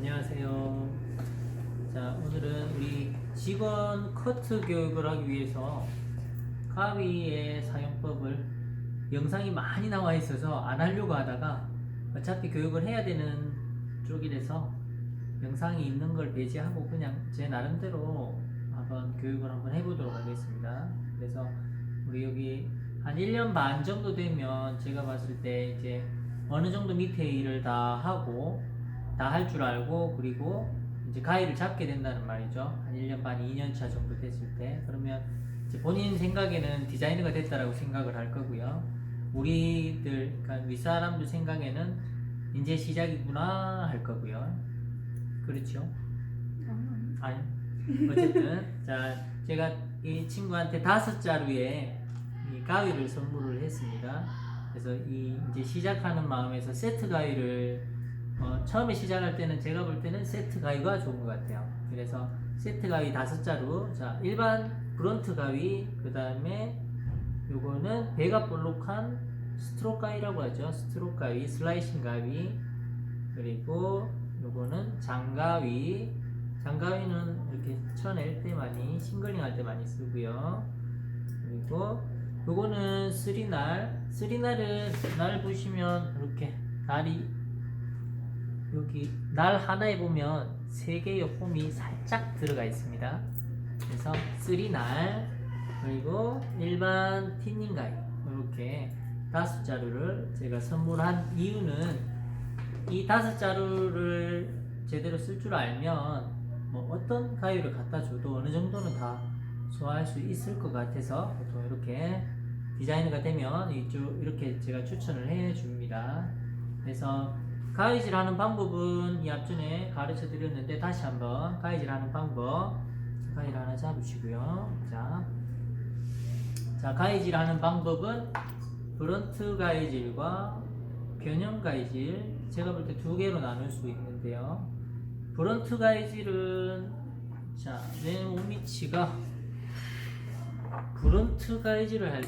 안녕하세요. 자, 오늘은 우리 직원 커트 교육을 하기 위해서 가위의 사용법을 영상이 많이 나와 있어서 안 하려고 하다가 어차피 교육을 해야 되는 쪽이라서 영상이 있는 걸 배제하고 그냥 제 나름대로 한번 교육을 한번 해보도록 하겠습니다. 그래서 우리 여기 한 1년 반 정도 되면 제가 봤을 때 이제 어느 정도 밑에 일을 다 하고 다 할 줄 알고 그리고 이제 가위를 잡게 된다는 말이죠. 한 1년 반, 2년 차 정도 됐을 때 그러면 이제 본인 생각에는 디자이너가 됐다라고 생각을 할 거고요. 우리들, 그러니까 윗사람들 생각에는 이제 시작이구나 할 거고요. 그렇죠? 아니, 어쨌든 자, 제가 이 친구한테 5자루의 이 가위를 선물을 했습니다. 그래서 이 이제 시작하는 마음에서 세트 가위를 처음에 시작할 때는 제가 볼 때는 세트 가위가 좋은 것 같아요. 그래서 세트 가위 5자루, 자, 일반 브런트 가위, 그 다음에 요거는 배가 볼록한 스트로크 가위라고 하죠. 스트로크 가위, 슬라이싱 가위, 그리고 요거는 장가위. 장가위는 이렇게 쳐낼 때 많이, 싱글링 할 때 많이 쓰고요. 그리고 요거는 쓰리날. 쓰리날은 날 보시면 이렇게 날이 여기 날 하나에 보면 3개의 옆폼이 살짝 들어가 있습니다. 그래서 쓰리날, 그리고 일반 티닝 가위, 이렇게 5자루를 제가 선물한 이유는 이 5자루를 제대로 쓸 줄 알면 뭐 어떤 가위를 갖다 줘도 어느 정도는 다 소화할 수 있을 것 같아서 보통 이렇게 디자이너가 되면 이렇게 제가 추천을 해 줍니다. 그래서 가위질 하는 방법은 이 앞전에 가르쳐 드렸는데 다시 한번 가위질 하는 방법, 가위를 하나 잡으시고요. 자, 가위질 하는 방법은 브런트 가위질과 변형 가위질, 제가 볼 때 2개로 나눌 수 있는데요. 브런트 가위질은, 자, 내 몸위치가 브런트 가위질을 할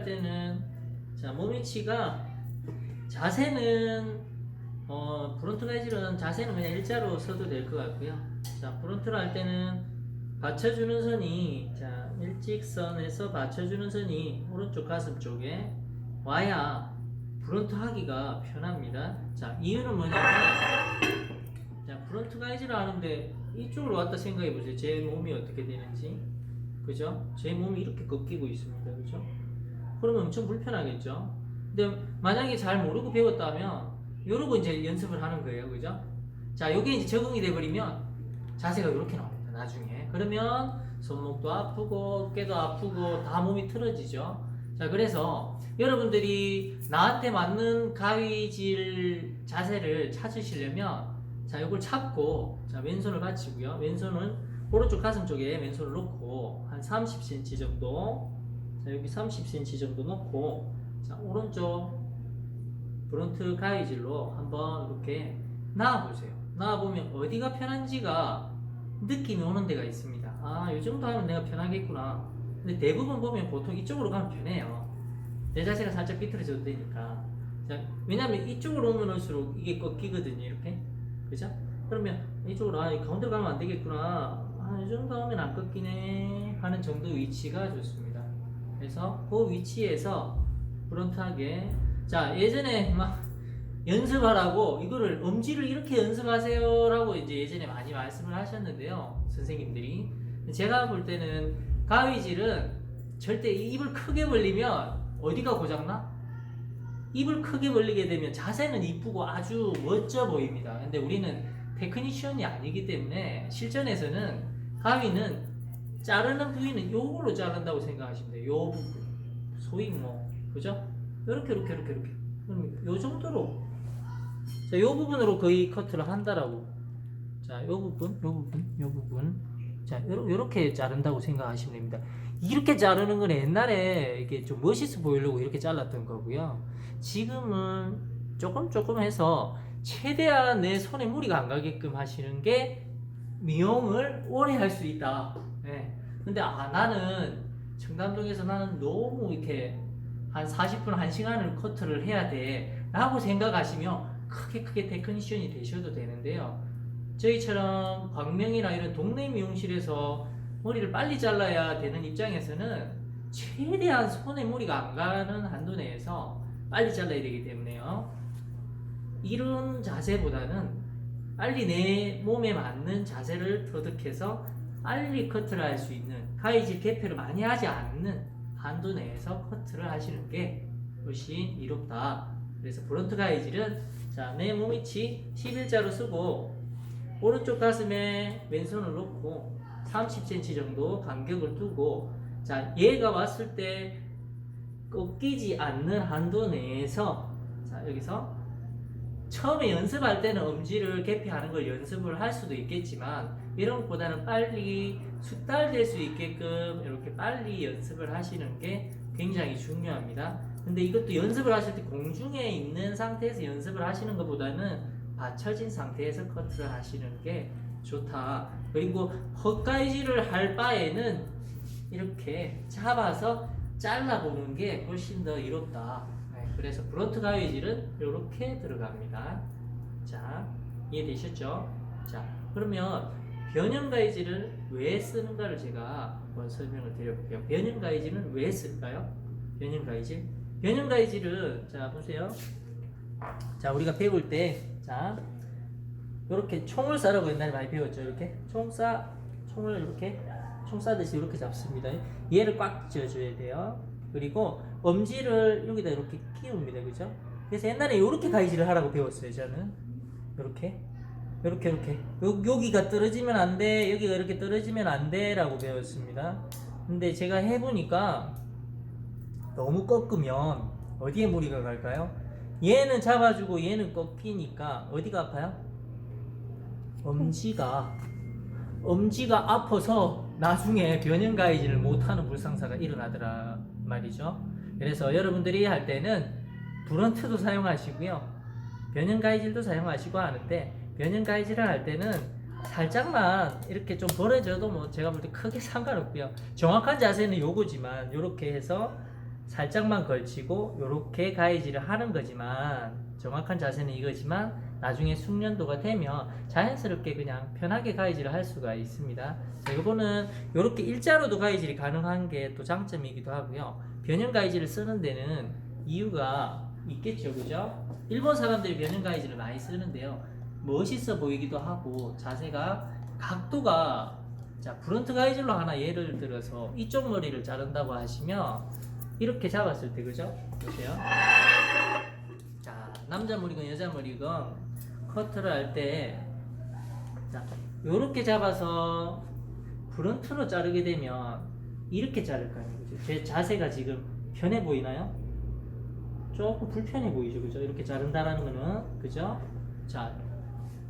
때는 자, 몸위치가 자세는 브론트 가이질은 자세는 그냥 일자로 서도 될 것 같고요. 자, 브론트를 할 때는 받쳐주는 선이, 자, 일직선에서 받쳐주는 선이 오른쪽 가슴 쪽에 와야 브론트 하기가 편합니다. 자, 이유는 뭐냐면, 자, 브론트 가이질을 하는데 이쪽으로 왔다 생각해 보세요. 제 몸이 어떻게 되는지, 그죠? 제 몸이 이렇게 꺾이고 있습니다, 그죠? 그러면 엄청 불편하겠죠? 근데 만약에 잘 모르고 배웠다면 요러고 이제 연습을 하는 거예요, 그죠? 자, 요게 이제 적응이 돼버리면 자세가 이렇게 나옵니다, 나중에. 그러면 손목도 아프고 어깨도 아프고 다 몸이 틀어지죠. 자, 그래서 여러분들이 나한테 맞는 가위질 자세를 찾으시려면, 자, 요걸 잡고, 자, 왼손을 받치고요. 왼손은 오른쪽 가슴 쪽에 왼손을 놓고 한 30cm 정도, 자, 여기 30cm 정도 놓고, 자, 오른쪽 브론트 가위질로 한번 이렇게 놔보세요. 놔보면 어디가 편한지가 느낌이 오는 데가 있습니다. 아, 이 정도 하면 내가 편하겠구나. 근데 대부분 보면 보통 이쪽으로 가면 편해요. 내 자세가 살짝 삐뚤어져도 되니까. 자, 왜냐면 이쪽으로 오면 올수록 이게 꺾이거든요, 이렇게. 그죠? 그러면 이쪽으로, 아, 가운데로 가면 안 되겠구나. 아, 이 정도 하면 안 꺾이네 하는 정도 위치가 좋습니다. 그래서 그 위치에서 브론트하게, 자, 예전에 막 연습하라고 이거를 엄지를 이렇게 연습하세요 라고 이제 예전에 많이 말씀을 하셨는데요, 선생님들이. 제가 볼 때는 가위질은 절대 입을 크게 벌리면 어디가 고장나? 입을 크게 벌리게 되면 자세는 이쁘고 아주 멋져 보입니다. 근데 우리는 테크니션이 아니기 때문에 실전에서는 가위는 자르는 부위는 요걸로 자른다고 생각하시면 돼요. 요 부분, 소위 뭐, 그죠? 이렇게 그럼 요 정도로, 자, 요 부분으로 거의 커트를 한다라고. 자, 요 부분, 자, 요렇게 자른다고 생각하시면 됩니다. 이렇게 자르는 건 옛날에 이게 좀 멋있어 보이려고 이렇게 잘랐던 거고요. 지금은 조금 해서 최대한 내 손에 무리가 안 가게끔 하시는 게 미용을 오래 할 수 있다. 네. 근데 나는 청담동에서 나는 너무 이렇게 한 40분, 1시간을 커트를 해야 돼 라고 생각하시면 크게 테크니션이 되셔도 되는데요. 저희처럼 광명이나 이런 동네 미용실에서 머리를 빨리 잘라야 되는 입장에서는 최대한 손에 무리가 안 가는 한도 내에서 빨리 잘라야 되기 때문에요. 이런 자세보다는 빨리 내 몸에 맞는 자세를 터득해서 빨리 커트를 할 수 있는, 가위질 개폐를 많이 하지 않는 한도 내에서 커트를 하시는 게 훨씬 이롭다. 그래서 브론트 가위질은 자, 내 몸위치 11자로 쓰고 오른쪽 가슴에 왼손을 놓고 30cm 정도 간격을 두고, 자, 얘가 왔을 때 꺾이지 않는 한도 내에서, 자, 여기서 처음에 연습할 때는 엄지를 개폐하는 걸 연습을 할 수도 있겠지만 이런 것보다는 빨리 숙달될 수 있게끔 이렇게 빨리 연습을 하시는 게 굉장히 중요합니다. 근데 이것도 연습을 하실 때 공중에 있는 상태에서 연습을 하시는 것보다는 받쳐진 상태에서 커트를 하시는 게 좋다. 그리고 헛가위질을 할 바에는 이렇게 잡아서 잘라보는 게 훨씬 더 이롭다. 그래서 브론트 가위질은 이렇게 들어갑니다. 자, 이해되셨죠? 자, 그러면 변형 가위질을 왜 쓰는가를 제가 한번 설명을 드려볼게요. 변형 가위질은 왜 쓸까요? 변형 가위질. 변형 가위질은, 자, 보세요. 자, 우리가 배울 때, 자, 이렇게 총을 쏴라고 옛날에 많이 배웠죠. 이렇게 총을 이렇게 총 쏴듯이 이렇게 잡습니다. 얘를 꽉 쥐어줘야 돼요. 그리고 엄지를 여기다 이렇게 끼웁니다. 그죠? 그래서 옛날에 이렇게 가위질을 하라고 배웠어요. 저는 이렇게 여기가 떨어지면 안 돼, 여기가 이렇게 떨어지면 안 돼 라고 배웠습니다. 근데 제가 해보니까 너무 꺾으면 어디에 무리가 갈까요? 얘는 잡아주고 얘는 꺾이니까 어디가 아파요? 엄지가 아파서 나중에 변형 가위질을 못하는 불상사가 일어나더라 말이죠. 그래서 여러분들이 할 때는 브런트도 사용하시고요, 변형 가위질도 사용하시고 하는데, 변형 가위질을 할 때는 살짝만 이렇게 좀 벌어져도 뭐 제가 볼 때 크게 상관없고요. 정확한 자세는 요거지만 요렇게 해서 살짝만 걸치고 요렇게 가위질을 하는 거지만, 정확한 자세는 이거지만 나중에 숙련도가 되면 자연스럽게 그냥 편하게 가위질을 할 수가 있습니다. 자, 이거는 요렇게 일자로도 가위질이 가능한 게 또 장점이기도 하고요. 변형 가위질을 쓰는 데는 이유가 있겠죠, 그죠? 일본 사람들이 변형 가위질을 많이 쓰는데요, 멋있어 보이기도 하고 자세가 각도가, 자, 브론트 가위질로 하나 예를 들어서 이쪽 머리를 자른다고 하시면 이렇게 잡았을 때, 그죠? 보세요. 자, 남자 머리건 여자 머리건 커트를 할 때, 자, 요렇게 잡아서 브런트로 자르게 되면 이렇게 자를 거 아니에요, 그죠? 제 자세가 지금 편해 보이나요? 조금 불편해 보이죠, 그죠? 이렇게 자른다라는 거는, 그죠? 자,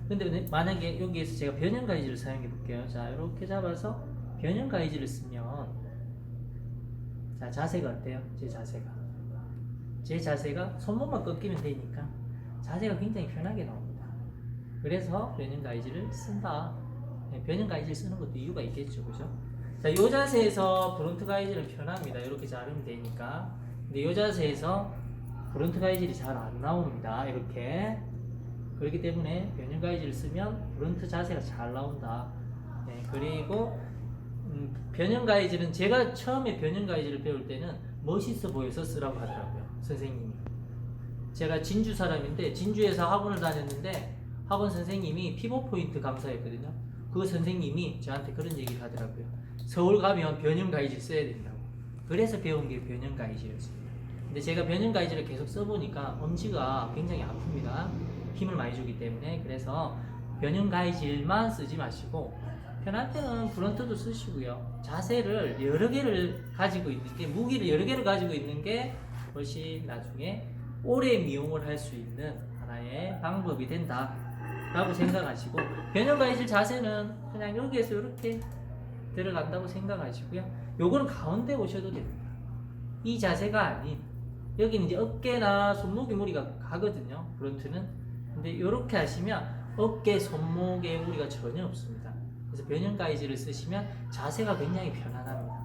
근데 만약에 여기에서 제가 변형 가위질을 사용해 볼게요. 자, 이렇게 잡아서 변형 가위질을 쓰면, 자, 자세가 어때요? 제 자세가 손목만 꺾이면 되니까 자세가 굉장히 편하게 나옵니다. 그래서 변형 가위질을 쓴다. 변형 가위질 쓰는 것도 이유가 있겠죠, 그죠? 자, 이 자세에서 브론트 가위질은 편합니다. 이렇게 자르면 되니까. 근데 이 자세에서 브론트 가위질이 잘 안 나옵니다. 이렇게. 그렇기 때문에 변형 가위질을 쓰면 브론트 자세가 잘 나온다. 네, 그리고 변형 가위질은 제가 처음에 변형 가위질을 배울 때는 멋있어 보여서 쓰라고 하더라고요, 선생님이. 제가 진주 사람인데 진주에서 학원을 다녔는데 학원 선생님이 피벗 포인트 강사였거든요. 그 선생님이 저한테 그런 얘기를 하더라고요. 서울 가면 변형 가위질 써야 된다고. 그래서 배운 게 변형 가위질이었습니다. 근데 제가 변형 가위질을 계속 써보니까 엄지가 굉장히 아픕니다. 힘을 많이 주기 때문에. 그래서 변형 가위질만 쓰지 마시고 편할 때는 브런트도 쓰시고요. 자세를 여러 개를 가지고 있는 게, 무기를 여러 개를 가지고 있는 게 훨씬 나중에 오래 미용을 할 수 있는 하나의 방법이 된다 라고 생각하시고, 변형 가위질 자세는 그냥 여기에서 이렇게 들어간다고 생각하시고요. 요거는 가운데 오셔도 됩니다. 이 자세가 아닌, 여기는 이제 어깨나 손목에 무리가 가거든요, 브런트는. 근데 이렇게 하시면 어깨, 손목에 무리가 전혀 없습니다. 그래서 변형 가위질을 쓰시면 자세가 굉장히 편안합니다.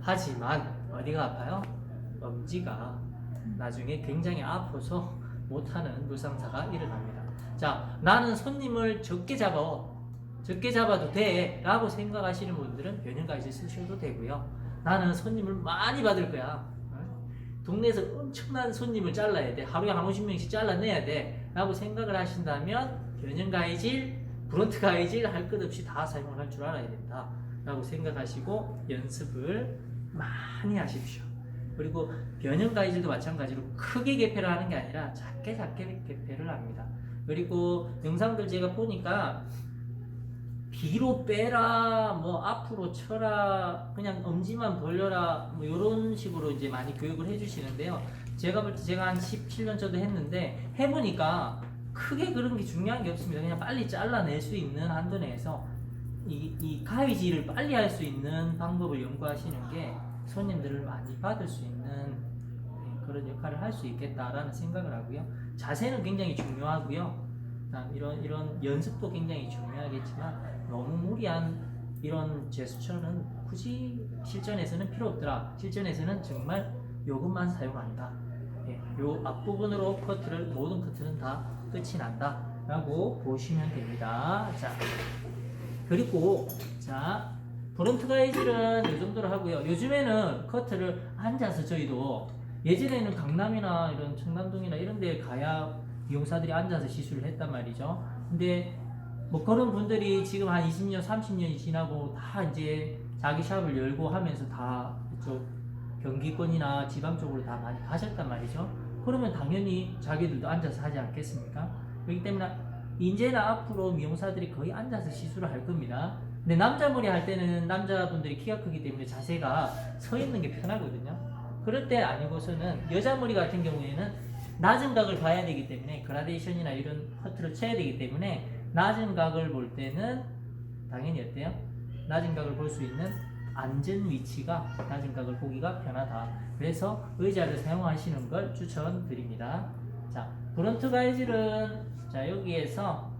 하지만 어디가 아파요? 엄지가 나중에 굉장히 아파서 못하는 불상사가 일어납니다. 자, 나는 손님을 적게 잡아도 돼 라고 생각하시는 분들은 변형가이즈 쓰셔도 되고요. 나는 손님을 많이 받을 거야, 동네에서 엄청난 손님을 잘라야 돼, 하루에 한 50명씩 잘라내야 돼 라고 생각을 하신다면 변형가이질, 브론트가이질 할 것 없이 다 사용을 할 줄 알아야 된다 라고 생각하시고 연습을 많이 하십시오. 그리고 변형가이질도 마찬가지로 크게 개폐를 하는 게 아니라 작게 개폐를 합니다. 그리고 영상들 제가 보니까 뒤로 빼라, 뭐 앞으로 쳐라, 그냥 엄지만 벌려라, 뭐 이런 식으로 이제 많이 교육을 해주시는데요. 제가 볼 때 제가 한 17년 정도 했는데 해보니까 크게 그런 게 중요한 게 없습니다. 그냥 빨리 잘라낼 수 있는 한도 내에서 이 가위질을 빨리 할 수 있는 방법을 연구하시는 게 손님들을 많이 받을 수 있는 그런 역할을 할 수 있겠다라는 생각을 하고요. 자세는 굉장히 중요하고요. 이런 연습도 굉장히 중요하겠지만 너무 무리한 이런 제스처는 굳이 실전에서는 필요 없더라. 실전에서는 정말 요것만 사용한다. 요 앞부분으로 모든 커트는 다 끝이 난다 라고 보시면 됩니다. 자, 그리고 자, 브론트 가이질은 이 정도로 하고요. 요즘에는 커트를 앉아서 저희도, 예전에는 강남이나 이런 청담동이나 이런 데 가야 미용사들이 앉아서 시술을 했단 말이죠. 근데 뭐 그런 분들이 지금 한 20년, 30년이 지나고 다 이제 자기 샵을 열고 하면서 다 그쪽 경기권이나 지방 쪽으로 다 많이 가셨단 말이죠. 그러면 당연히 자기들도 앉아서 하지 않겠습니까? 그렇기 때문에 이제는 앞으로 미용사들이 거의 앉아서 시술을 할 겁니다. 근데 남자 머리 할 때는 남자분들이 키가 크기 때문에 자세가 서 있는 게 편하거든요. 그럴 때 아니고서는 여자 머리 같은 경우에는 낮은 각을 봐야 되기 때문에 그라데이션이나 이런 커트를 쳐야 되기 때문에 낮은 각을 볼 때는 당연히 어때요? 낮은 각을 볼 수 있는 앉은 위치가, 낮은 각을 보기가 편하다. 그래서 의자를 사용하시는 걸 추천드립니다. 자, 브론트 가이질은 자, 여기에서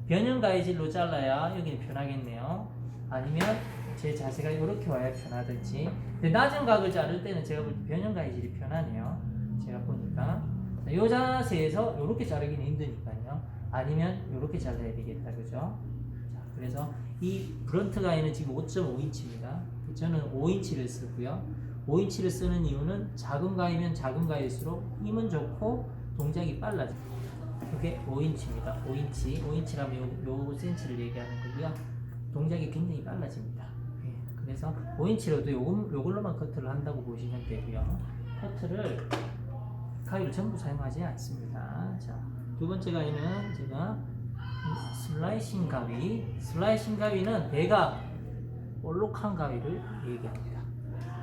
변형 가이질로 잘라야 여기는 편하겠네요. 아니면 제 자세가 이렇게 와야 편하든지. 근데 낮은 각을 자를 때는 제가 볼 때 변형 가이질이 편하네요. 제가 보니까 이 자세에서 이렇게 자르기는 힘드니까요. 아니면 이렇게 잘라야 되겠다, 그죠? 자, 그래서 이 브론트 가이는 지금 5.5인치입니다. 저는 5인치를 쓰고요. 5인치를 쓰는 이유는 작은 가이면 작은 가이일수록 힘은 좋고 동작이 빨라져요. 이게 5인치입니다. 5인치라면 요 센치를 얘기하는 거고요. 동작이 굉장히 빨라집니다. 그래서 5인치로도 요걸로만 커트를 한다고 보시면 되고요. 커트를 가위를 전부 사용하지 않습니다. 자, 두 번째 가위는 제가 슬라이싱 가위. 슬라이싱 가위는 배가 볼록한 가위를 얘기합니다.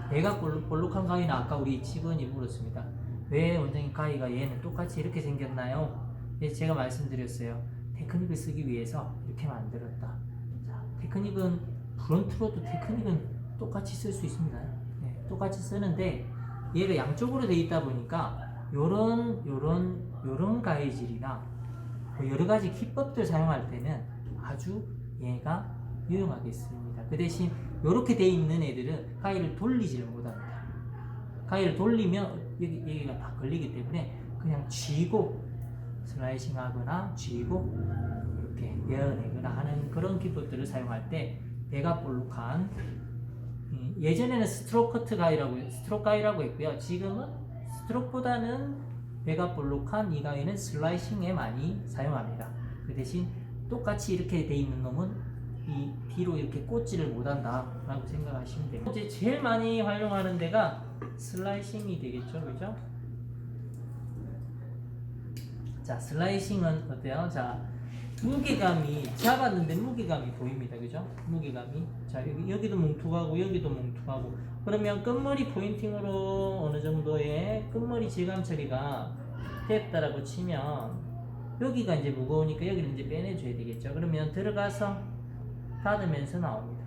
배가 볼록한 가위는 아까 우리 직원이 물었습니다. 왜 원장님 가위가 얘는 똑같이 이렇게 생겼나요? 제가 말씀드렸어요. 테크닉을 쓰기 위해서 이렇게 만들었다. 자, 테크닉은 브론트로도 테크닉은 똑같이 쓸 수 있습니다. 네, 똑같이 쓰는데 얘가 양쪽으로 되어 있다 보니까 요런 가위질이나 뭐 여러 가지 기법들 사용할 때는 아주 얘가 유용하겠습니다. 그 대신 이렇게 되어 있는 애들은 가위를 돌리지를 못합니다. 가위를 돌리면 여기가 다 걸리기 때문에 그냥 쥐고 슬라이싱 하거나 쥐고 이렇게 내어내거나 하는 그런 기법들을 사용할 때 배가 볼록한, 예전에는 스트로크 가위라고 했고요. 지금은 스트로크보다는 배가 볼록한 이 가위는 슬라이싱에 많이 사용합니다. 그 대신 똑같이 이렇게 돼 있는 놈은 이 뒤로 이렇게 꽂지를 못한다 라고 생각하시면 돼요. 이제 제일 많이 활용하는 데가 슬라이싱이 되겠죠, 그죠? 자, 슬라이싱은 어때요? 자, 무게감이 잡았는데 무게감이 보입니다, 그죠? 무게감이. 자, 여기도 뭉툭하고 여기도 뭉툭하고. 그러면 끝머리 포인팅으로 어느 정도의 끝머리 질감 처리가 됐다라고 치면 여기가 이제 무거우니까 여기를 이제 빼내줘야 되겠죠. 그러면 들어가서 닫으면서 나옵니다.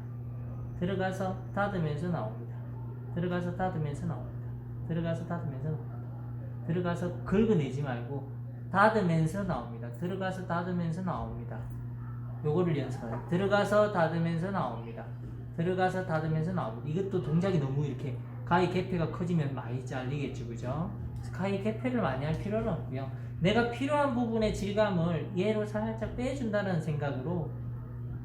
들어가서 닫으면서 나옵니다. 들어가서 닫으면서 나옵니다. 들어가서 닫으면서 나옵니다. 들어가서 긁어내지 말고 닫으면서 나옵니다. 들어가서 닫으면서 나옵니다. 요거를 연습하세요. 들어가서 닫으면서 나옵니다. 들어가서 닫으면서 나옵니다. 이것도 동작이 너무 이렇게 가위 개폐가 커지면 많이 잘리겠죠, 그죠? 가위 개폐를 많이 할 필요는 없고요. 내가 필요한 부분의 질감을 얘로 살짝 빼준다는 생각으로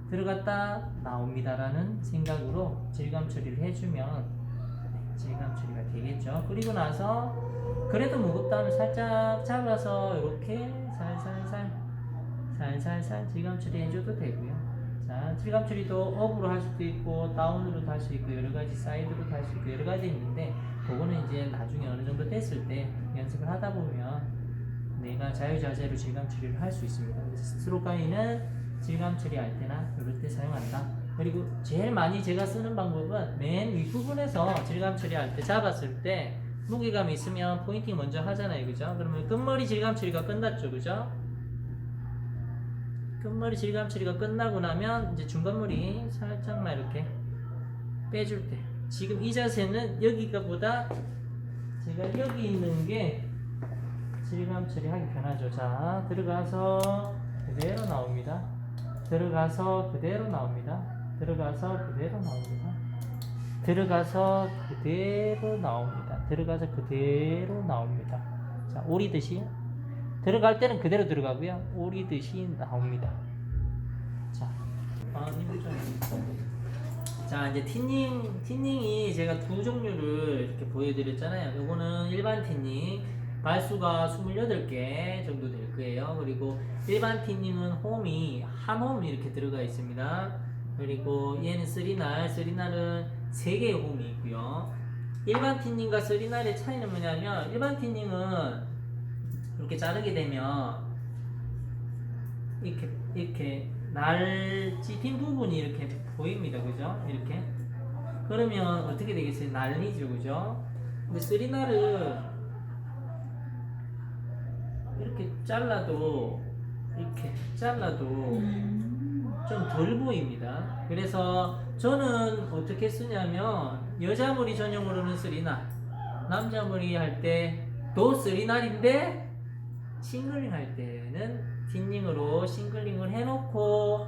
들어갔다 나옵니다라는 생각으로 질감 처리를 해주면 질감 처리가 되겠죠. 그리고 나서 그래도 무겁다면 살짝 잡아서 이렇게 살살살 질감 처리 해줘도 되고요. 자, 질감 처리도 업으로 할 수도 있고 다운으로도 할 수 있고 여러가지 사이드로도 할 수 있고 여러가지 있는데 그거는 이제 나중에 어느 정도 됐을 때 연습을 하다 보면 내가 자유자재로 질감 처리를 할 수 있습니다. 그래서 스트로크 가위는 질감 처리할 때나 이럴 때 사용한다. 그리고 제일 많이 제가 쓰는 방법은 맨 윗부분에서 질감 처리할 때 잡았을 때 무게감이 있으면 포인팅 먼저 하잖아요, 그죠? 그러면 끝머리 질감 처리가 끝났죠, 그죠? 끝머리 질감 처리가 끝나고 나면 이제 중간머리 살짝만 이렇게 빼줄 때 지금 이 자세는 여기가 보다 제가 여기 있는 게 질감 처리하기 편하죠. 자, 들어가서 그대로 나옵니다. 들어가서 그대로 나옵니다. 들어가서 그대로 나옵니다. 들어가서 그대로 나옵니다. 들어가서 그대로 나옵니다. 자, 오리듯이 들어갈 때는 그대로 들어가고요. 오리듯이 나옵니다. 자, 자, 이제 티닝이 제가 두 종류를 이렇게 보여드렸잖아요. 요거는 일반 티닝 발수가 28개 정도 될 거예요. 그리고 일반 티닝은 홈이 한 홈 이렇게 들어가 있습니다. 그리고 얘는 쓰리날은 3개의 홈이 있고요. 일반 티닝과 쓰리날의 차이는 뭐냐면 일반 티닝은 이렇게 자르게 되면 이렇게 날 찝힌 부분이 이렇게 보입니다. 그죠? 이렇게 그러면 어떻게 되겠어요? 날리죠. 그죠? 근데 쓰리날은 이렇게 잘라도 좀 덜 보입니다. 그래서 저는 어떻게 쓰냐면 여자 머리 전용으로는 쓰리날, 남자 머리 할 때도 쓰리날인데 싱글링 할 때는 틴닝으로 싱글링을 해놓고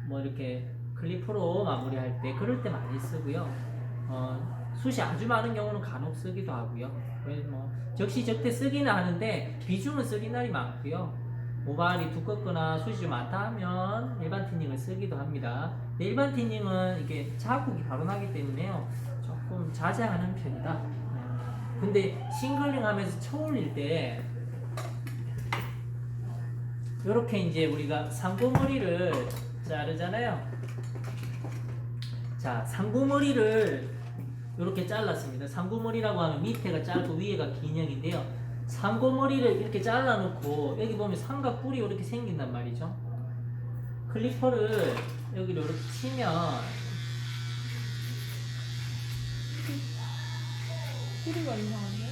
뭐 이렇게 클리프로 마무리할 때 그럴 때 많이 쓰고요. 숱이 아주 많은 경우는 간혹 쓰기도 하고요. 뭐 적시적대 쓰기는 하는데 비중은 쓰리날이 많고요. 모발이 두껍거나 숱이 좀 많다 하면 일반 티닝을 쓰기도 합니다. 근데 일반 티닝은 이게 자국이 바로 나기 때문에요. 조금 자제하는 편이다. 근데 싱글링 하면서 쳐올릴 때 이렇게 이제 우리가 상고머리를 자르잖아요. 자, 상고머리를 이렇게 잘랐습니다. 상고머리라고 하면 밑에가 짧고 위에가 긴 형인데요. 상고머리를 이렇게 잘라놓고 여기 보면 삼각뿔이 이렇게 생긴단 말이죠. 클리퍼를 여기로 이렇게 치면 소리가 이상한데?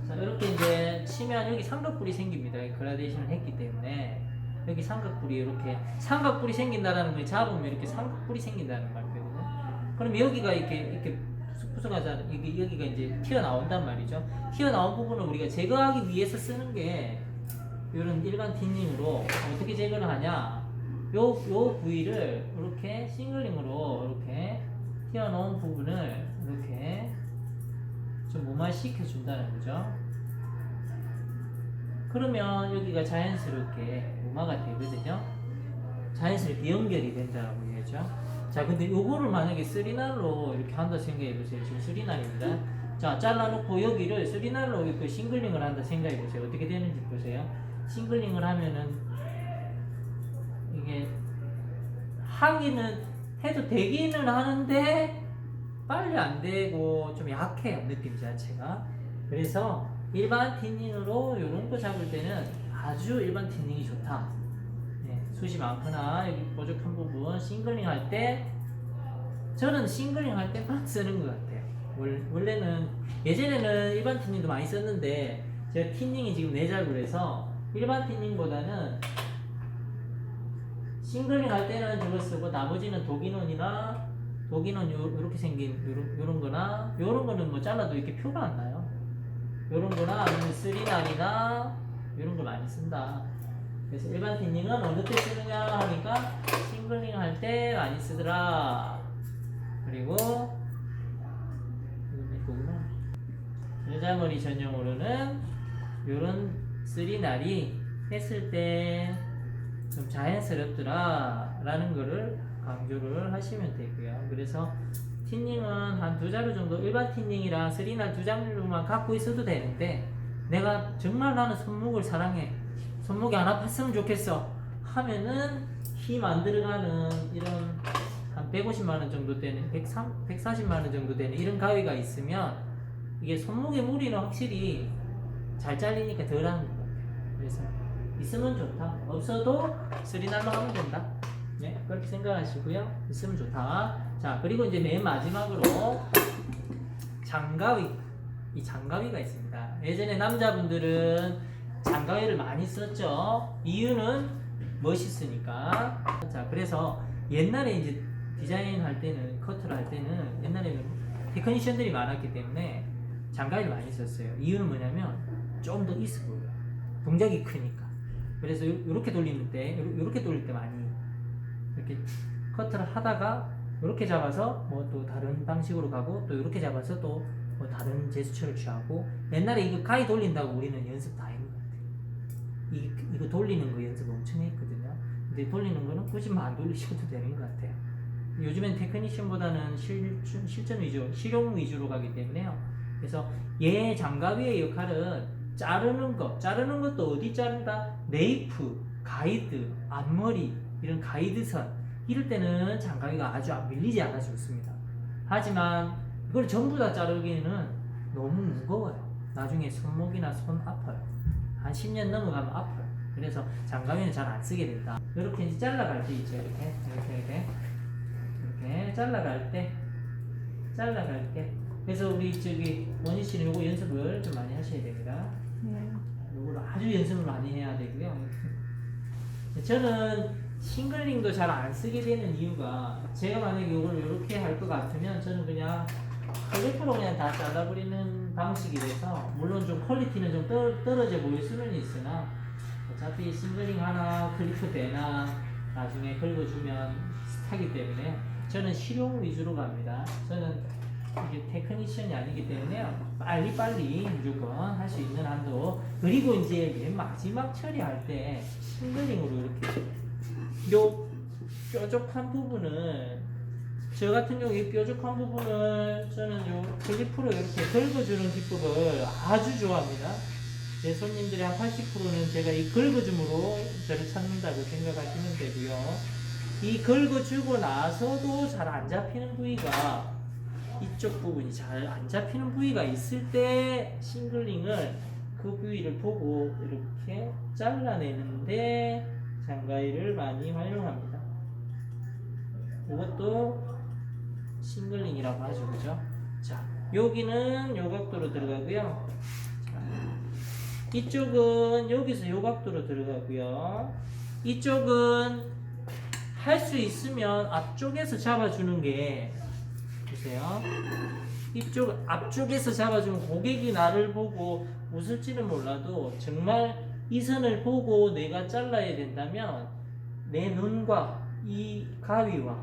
자, 이렇게 이제 치면 여기 삼각뿔이 생깁니다. 그라데이션을 했기 때문에 여기 삼각뿔이 이렇게 삼각뿔이 생긴다라는 걸 잡으면 이렇게 삼각뿔이 생긴다는 말이거든요. 그럼 여기가 이렇게 푸석푸석하잖아. 여기가 이제 튀어나온단 말이죠. 튀어나온 부분을 우리가 제거하기 위해서 쓰는 게 이런 일반 티닝으로 어떻게 제거를 하냐? 요 부위를 이렇게 싱글링으로 이렇게 튀어나온 부분을 이렇게 좀 무마시켜 준다는 거죠. 그러면 여기가 자연스럽게 무마가 되거든요. 자연스럽게 연결이 된다고 해야죠. 자, 근데 요거를 만약에 쓰리날로 이렇게 한다 생각해 보세요. 지금 쓰리날입니다. 자, 잘라놓고 여기를 쓰리날로 이렇게 싱글링을 한다 생각해 보세요. 어떻게 되는지 보세요. 싱글링을 하면은 이게 하기는 해도 되기는 하는데 빨리 안 되고 좀 약해요. 느낌 자체가. 그래서 일반 티닝으로 이런 거 잡을 때는 아주 일반 티닝이 좋다. 숱이 많거나 여기 뾰족한 부분 싱글링 할 때 저는 싱글링 할 때만 쓰는 것 같아요. 원래는 예전에는 일반 티닝도 많이 썼는데 제가 티닝이 지금 내작을 해서 일반 티닝보다는 싱글링 할 때는 저거 쓰고 나머지는 독인원이나 독인원 요렇게 생긴 요런 거나 요런 거는 뭐 잘라도 이렇게 표가 안 나요. 요런 거나 아니면 쓰리날이나 요런 걸 많이 쓴다. 그래서 일반 티닝은 어느 때 쓰느냐 하니까 싱글링 할 때 많이 쓰더라. 그리고 여자 머리 전용으로는 요런 쓰리날이 했을 때 좀 자연스럽더라 라는 거를 강조를 하시면 되고요. 그래서 티닝은 한 2자루 정도, 일반 티닝이랑 쓰리날 2자루만 갖고 있어도 되는데, 내가 정말 나는 손목을 사랑해, 손목이 안 아팠으면 좋겠어 하면은 힘 안 들어가는 이런 한 150만원 정도 되는, 140만원 정도 되는 이런 가위가 있으면 이게 손목에 무리는 확실히 잘 잘리니까 덜 하는 것 같아요. 그래서 있으면 좋다, 없어도 쓰리날로 하면 된다. 네, 그렇게 생각하시고요. 있으면 좋다. 자, 그리고 이제 맨 마지막으로 장가위. 이 장가위가 있습니다. 예전에 남자분들은 장가위를 많이 썼죠. 이유는 멋있으니까. 자, 그래서 옛날에 이제 디자인 할 때는, 커트를 할 때는 옛날에는 테크니션들이 많았기 때문에 장가위를 많이 썼어요. 이유는 뭐냐면 좀 더 있어 보여요. 동작이 크니까. 그래서 이렇게 돌릴 때 많이 이렇게 커트를 하다가 이렇게 잡아서 뭐 또 다른 방식으로 가고, 또 이렇게 잡아서 또 뭐 다른 제스처를 취하고. 옛날에 이거 가위 돌린다고 우리는 연습 다 했는 것 같아요. 이거 돌리는 거 연습 엄청 했거든요. 근데 돌리는 거는 굳이 뭐 안 돌리셔도 되는 것 같아요. 요즘엔 테크니션보다는 실전 위주, 실용 위주로 가기 때문에요. 그래서 얘 장가위의 역할은 자르는 것도 어디 자른다? 네이프, 가이드, 앞머리, 이런 가이드선, 이럴 때는 장가위가 아주 밀리지 않아 좋습니다. 하지만 이걸 전부 다 자르기에는 너무 무거워요. 나중에 손목이나 손 아파요. 한 10년 넘어가면 아파요. 그래서 장가위는 잘 안 쓰게 된다. 이렇게 이제 잘라갈 때 있죠. 이렇게 잘라갈 때. 그래서 우리 원희 씨는 요거 연습을 좀 많이 하셔야 됩니다. 네. 요걸 아주 연습을 많이 해야 되고요. 저는 싱글링도 잘 안 쓰게 되는 이유가, 제가 만약에 이걸 이렇게 할 것 같으면 저는 그냥 클리프로 그냥 다 잘라버리는 방식이 돼서, 물론 좀 퀄리티는 좀 떨어져 보일 수는 있으나 어차피 싱글링 하나 클리프 대나 나중에 긁어주면 하기 때문에 저는 실용 위주로 갑니다. 저는 이게 테크니션이 아니기 때문에요. 빨리빨리 무조건 할 수 있는 한도. 그리고 이제 맨 마지막 처리할 때 싱글링으로 이렇게 요 뾰족한 부분을, 저 같은 경우 이 뾰족한 부분을 저는 요 클리프로 이렇게 긁어주는 기법을 아주 좋아합니다. 제 손님들의 한 80%는 제가 이 긁어줌으로 저를 찾는다고 생각하시면 되고요. 이 긁어주고 나서도 잘 안 잡히는 부위가, 이쪽 부분이 잘 안 잡히는 부위가 있을 때 싱글링을 그 부위를 보고 이렇게 잘라내는데 장가위를 많이 활용합니다. 이것도 싱글링이라고 하죠, 그죠? 자, 여기는 요 각도로 들어가고요. 자, 이쪽은 여기서 요 각도로 들어가고요. 이쪽은 할 수 있으면 앞쪽에서 잡아주는 게, 보세요. 이쪽 앞쪽에서 잡아주면 고객이 나를 보고 웃을지는 몰라도 정말 이 선을 보고 내가 잘라야 된다면 내 눈과 이 가위와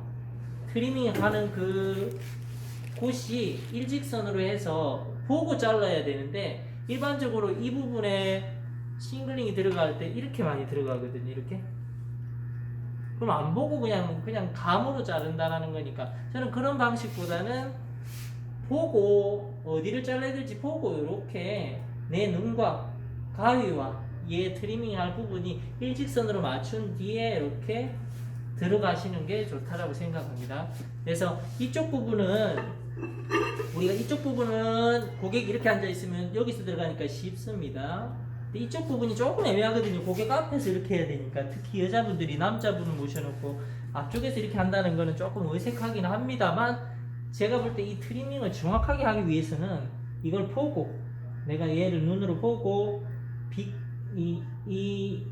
트리밍 하는 그 곳이 일직선으로 해서 보고 잘라야 되는데, 일반적으로 이 부분에 싱글링이 들어갈 때 이렇게 많이 들어가거든요. 이렇게. 그럼 안 보고 그냥 감으로 자른다라는 거니까, 저는 그런 방식보다는 보고 어디를 잘라야 될지 보고 이렇게 내 눈과 가위와 얘 트리밍 할 부분이 일직선으로 맞춘 뒤에 이렇게 들어가시는 게 좋다라고 생각합니다. 그래서 이쪽 부분은 고객이 이렇게 앉아 있으면 여기서 들어가니까 쉽습니다. 근데 이쪽 부분이 조금 애매하거든요. 고객 앞에서 이렇게 해야 되니까. 특히 여자분들이 남자분을 모셔놓고 앞쪽에서 이렇게 한다는 거는 조금 어색하긴 합니다만, 제가 볼 때 이 트리밍을 정확하게 하기 위해서는 이걸 보고, 내가 얘를 눈으로 보고 이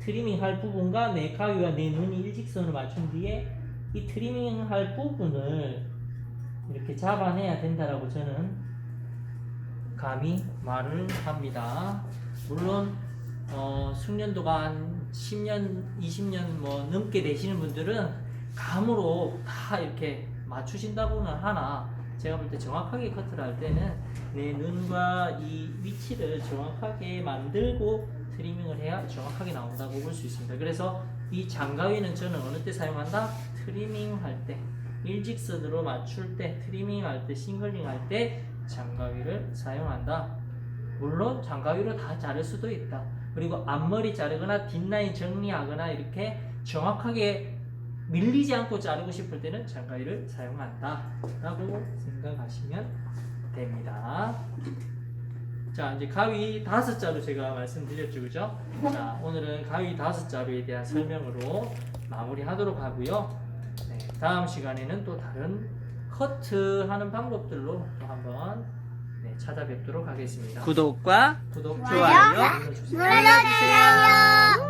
트리밍 할 부분과 내 가위와 내 눈이 일직선으로 맞춘 뒤에 이 트리밍 할 부분을 이렇게 잡아내야 된다라고 저는 감히 말을 합니다. 물론 숙련도가 한 10년, 20년 뭐 넘게 되시는 분들은 감으로 다 이렇게 맞추신다고는 하나, 제가 볼 때 정확하게 커트를 할 때는 내 눈과 이 위치를 정확하게 만들고 트리밍을 해야 정확하게 나온다고 볼 수 있습니다. 그래서 이 장가위는 저는 어느 때 사용한다? 트리밍 할 때, 일직선으로 맞출 때, 트리밍 할 때, 싱글링 할 때 장가위를 사용한다. 물론 장가위로 다 자를 수도 있다. 그리고 앞머리 자르거나 뒷라인 정리하거나 이렇게 정확하게 밀리지 않고 자르고 싶을 때는 장가위를 사용한다 라고 생각하시면 됩니다. 자, 이제 가위 5자루 제가 말씀드렸죠, 그죠? 자, 오늘은 가위 5자루에 대한 설명으로 마무리하도록 하고요. 네, 다음 시간에는 또 다른 커트하는 방법들로 또 한번 찾아뵙도록 하겠습니다. 구독과 좋아요 좋아요 눌러주세요. 눌러주세요.